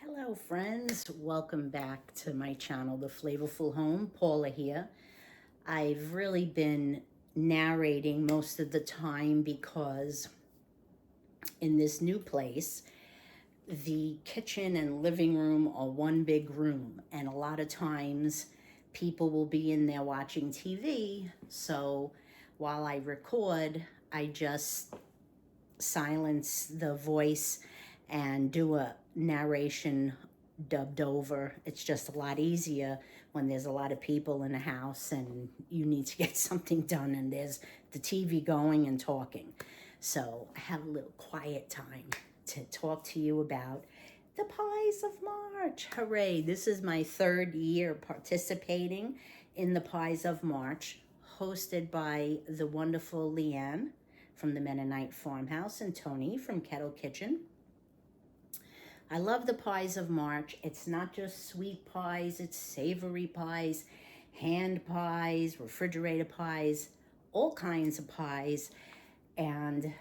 Hello friends, welcome back to my channel, The Flavorful Home. Paula here. I've really been narrating most of the time because in this new place, the kitchen and living room are one big room, and a lot of times people will be in there watching TV. So while I record, I just silence the voice and do a narration dubbed over. It's just a lot easier when there's a lot of people in the house and you need to get something done and there's the TV going and talking. So I have a little quiet time to talk to you about the Pies of March. Hooray! This is my third year participating in the Pies of March, hosted by the wonderful LeAnn from the Mennonite Farmhouse and Tony from Kettle Kitchen. I love the Pies of March. It's not just sweet pies, it's savory pies, hand pies, refrigerator pies, all kinds of pies. And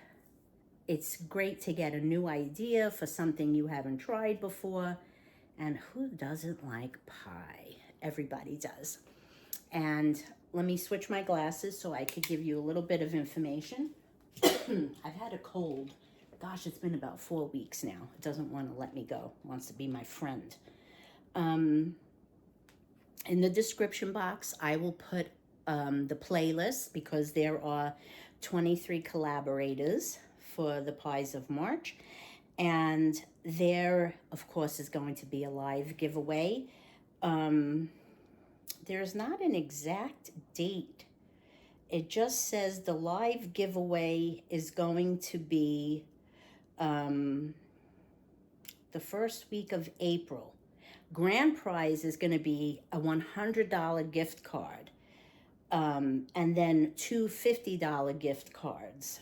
it's great to get a new idea for something you haven't tried before. And who doesn't like pie? Everybody does. And let me switch my glasses so I could give you a little bit of information. I've had a cold. Gosh, it's been about 4 weeks now. It doesn't want to let me go. It wants to be my friend. In the description box, I will put the playlist because there are 23 collaborators for the Pies of March. And there, of course, is going to be a live giveaway. There's not an exact date. It just says the live giveaway is going to be the first week of April. Grand prize is going to be a $100 gift card, and then two $50 gift cards.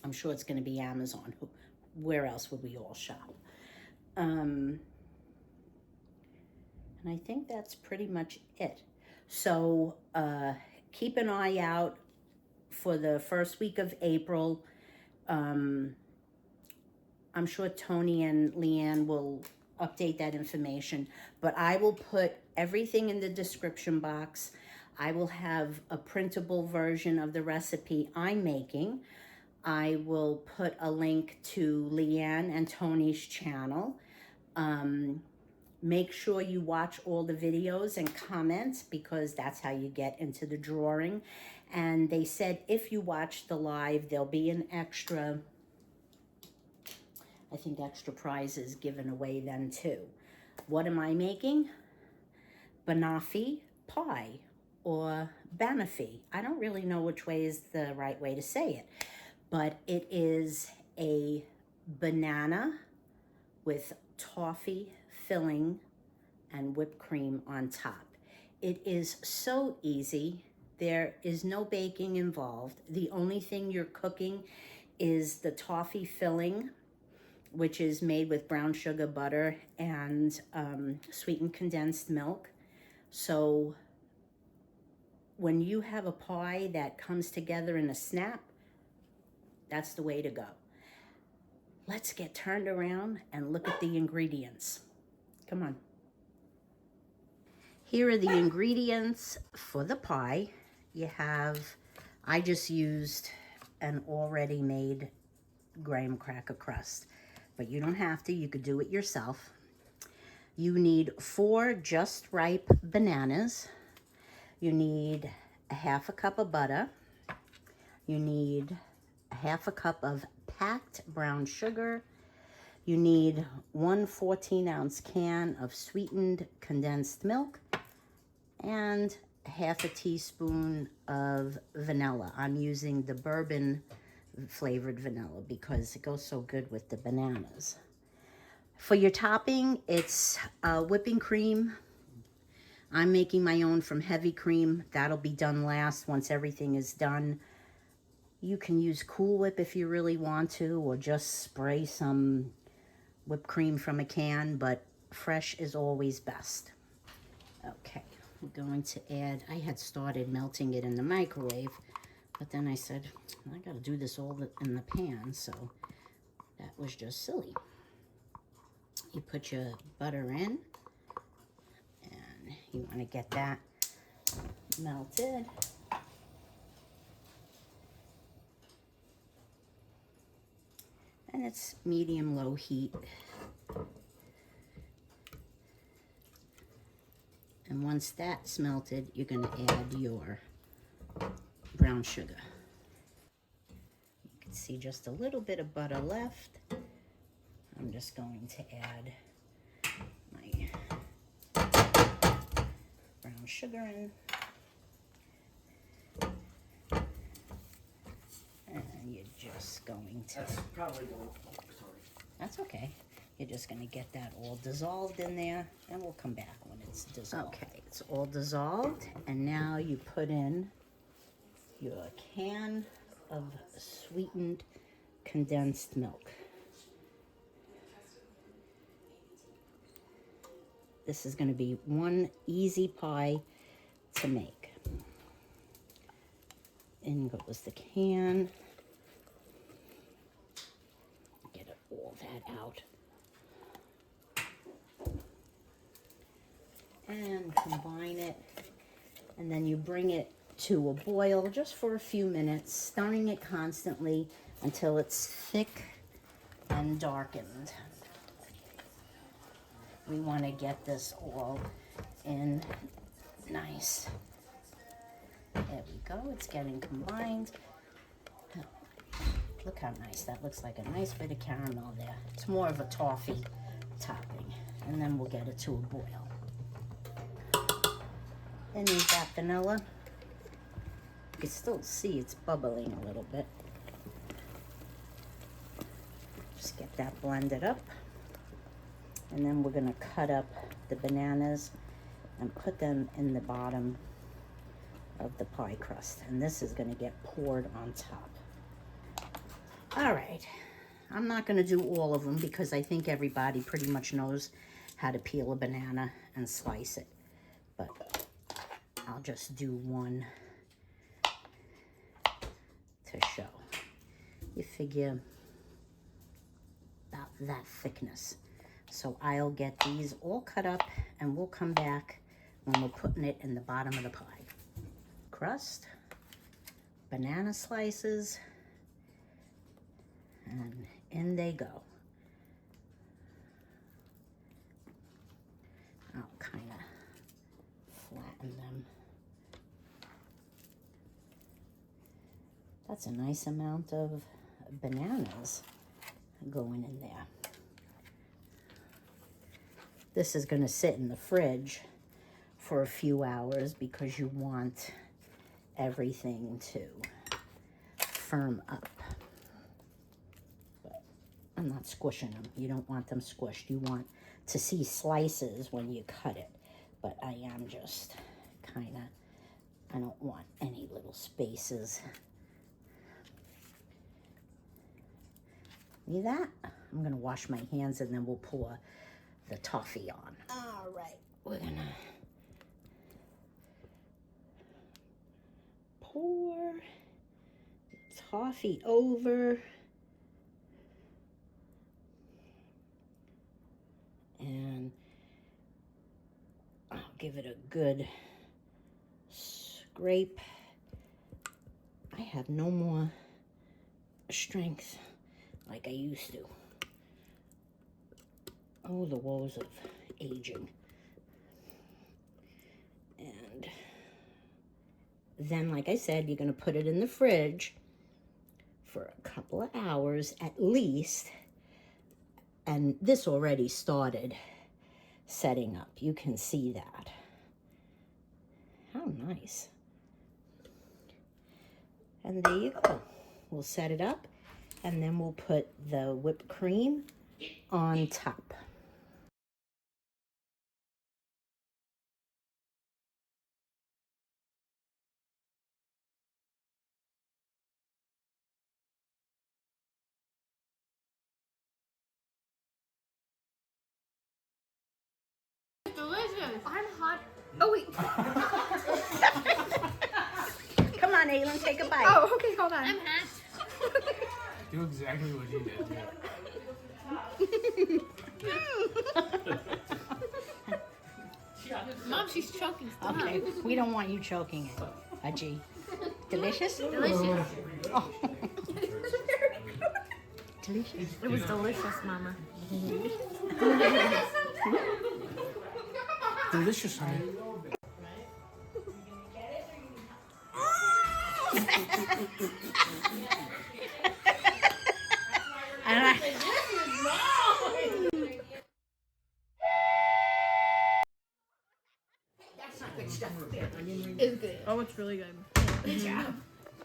I'm sure it's going to be Amazon. Where else would we all shop? And I think that's pretty much it. So keep an eye out for the first week of April. I'm sure Tony and LeAnn will update that information, but I will put everything in the description box. I will have a printable version of the recipe I'm making. I will put a link to LeAnn and Tony's channel. Make sure you watch all the videos and comment because that's how you get into the drawing. And they said if you watch the live, there'll be an extra, I think extra prizes given away then too. What am I making? Banoffee pie or Banoffee. I don't really know which way is the right way to say it, but it is a banana with toffee filling and whipped cream on top. It is so easy. There is no baking involved. The only thing you're cooking is the toffee filling, which is made with brown sugar, butter, and sweetened condensed milk. So when you have a pie that comes together in a snap, that's the way to go. Let's get turned around and look at the ingredients. Come on. Here are the ingredients for the pie. You have, I just used an already made graham cracker crust, but you don't have to, you could do it yourself. You need 4 just ripe bananas. You need a half a cup of butter. You need a half a cup of packed brown sugar. You need 1 14-ounce can of sweetened condensed milk and half a teaspoon of vanilla. I'm using the bourbon flavored vanilla because it goes so good with the bananas. For your topping, it's whipping cream. I'm making my own from heavy cream. That'll be done last once everything is done. You can use Cool Whip if you really want to, or just spray some whipped cream from a can, but fresh is always best. Okay, we're going to add, I had started melting it in the microwave, but then I said, I gotta do this all in the pan, so that was just silly. you put your butter in, and you want to get that melted. And it's medium-low heat. And once that's melted, you're going to add your brown sugar. You can see just a little bit of butter left. I'm just going to add my brown sugar in. And you're just going to... That's probably sorry. That's okay. You're just going to get that all dissolved in there, and we'll come back when it's dissolved. Okay, it's all dissolved, and now you put in your can of sweetened condensed milk. This is going to be one easy pie to make. In goes the can. Get all that out. And combine it. And then you bring it to a boil just for a few minutes, stirring it constantly until it's thick and darkened. We want to get this all in nice. There we go, it's getting combined. Look how nice, that looks like a nice bit of caramel there. It's more of a toffee topping. And then we'll get it to a boil. Then you've got vanilla. You can still see it's bubbling a little bit. Just get that blended up. And then we're gonna cut up the bananas and put them in the bottom of the pie crust. And this is gonna get poured on top. All right, I'm not gonna do all of them because I think everybody pretty much knows how to peel a banana and slice it. But I'll just do one to show. You figure about that thickness. So I'll get these all cut up and we'll come back when we're putting it in the bottom of the pie. Crust, banana slices, and in they go. I'll kind of flatten them. That's a nice amount of bananas going in there. This is going to sit in the fridge for a few hours because you want everything to firm up. But I'm not squishing them. You don't want them squished. You want to see slices when you cut it. But I am just kind of, I don't want any little spaces. See that? I'm going to wash my hands and then we'll pour the toffee on. All right, we're gonna pour toffee over, and I'll give it a good scrape. I have no more strength like I used to. Oh, the woes of aging. And then, like I said, you're going to put it in the fridge for a couple of hours at least. And this already started setting up. You can see that. How nice. And there you go. We'll set it up, and then we'll put the whipped cream on top. Delicious. I'm hot. Oh wait. Come on, Aylin, take a bite. Oh, okay, hold on. I'm hot. Do exactly what you did. Mm. Mom, she's choking. Stop. Okay, we don't want you choking it. Aji. Delicious? Delicious. Oh. Delicious. It was delicious, Mama. Delicious, honey. It's good. Oh, it's really good. Yeah.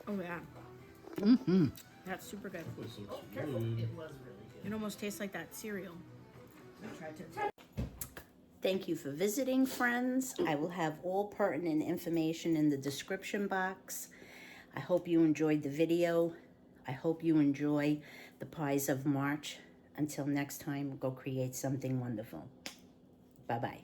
Oh, yeah. Mm-hmm. That's super good. It almost tastes like that cereal. Thank you for visiting, friends. I will have all pertinent information in the description box. I hope you enjoyed the video. I hope you enjoy the pies of March. Until next time, go create something wonderful. Bye-bye.